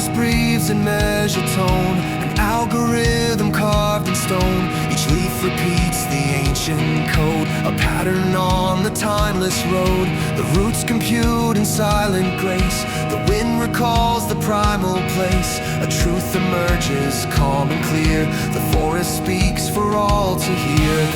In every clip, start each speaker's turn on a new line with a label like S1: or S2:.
S1: forest breathes in measured tone, an algorithm carved in stone. Each leaf repeats the ancient code, a pattern on the timeless road. The roots compute in silent grace, the wind recalls the primal place. A truth emerges calm and clear, the forest speaks for all to hear.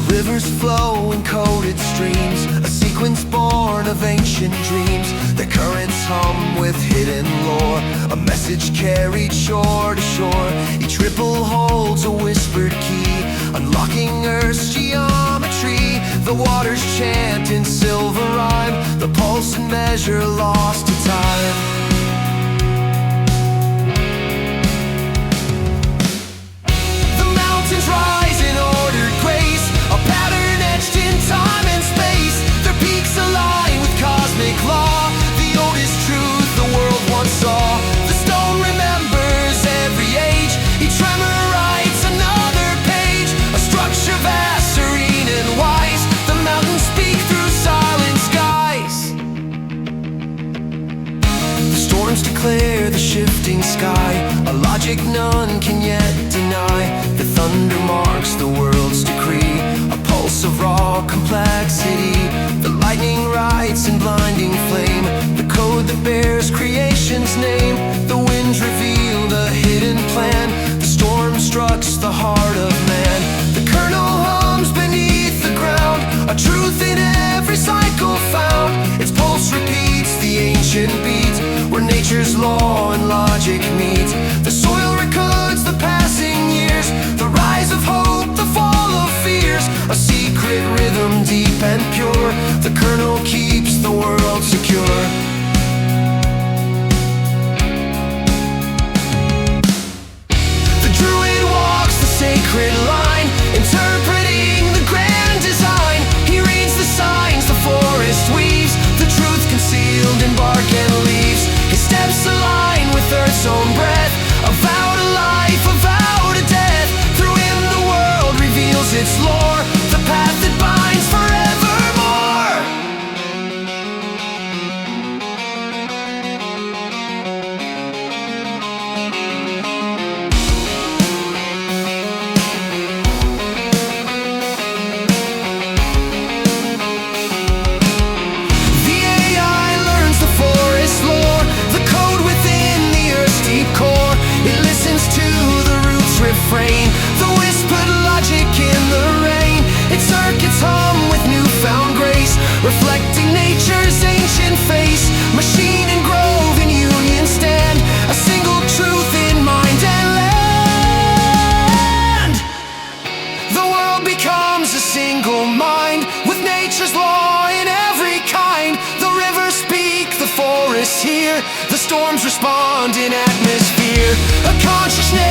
S1: Rivers flow in coded streams, a sequence born of ancient dreams. The currents hum with hidden lore, a message carried shore to shore. Each ripple holds a whispered key, unlocking Earth's geometry. The waters chant in silver rhyme, the pulse and measure lost to time. The mountains rise in ordered grace, a pattern etched in time and space. Their peaks align with cosmic law, the oldest truth the world once saw. The stone remembers every age, each tremor writes another page. A structure vast, serene and wise, the mountains speak through silent skies. The storms declare the shifting sky, a logic none can yet deny. The thunder marks the world's decree, a pulse of raw complexity. The lightning writes in blinding flame, the code that bears creation's name. The winds reveal the hidden plan, the storm strikes the heart of man. The kernel hums beneath the ground, a truth in every cycle found. Its pulse repeats the ancient beat, where nature's law and logic meet. The soil records the passing years, the rise of hope, the fall of fears. A secret rhythm deep and pure, the kernel keeps the world secure. The druid walks the sacred line, interpreting the grand design. He reads the signs the forest weaves, the truth concealed in bark and leaves. His steps align with Earth's own breath, a vow to life, a vow to death. Through him the world reveals its lore, the path that binds forevermore. The AI learns the forest lore, the code within the Earth's deep core. It listens to the roots refrain, the whispered logic in the rain. Its circuits hum with newfound grace, reflecting nature's ancient face. Machine and grove in union stand, a single truth in mind and land. The world becomes a single mind, with nature's law in every kind. The rivers speak, the forests hear, the storms respond in atmosphere. A consciousness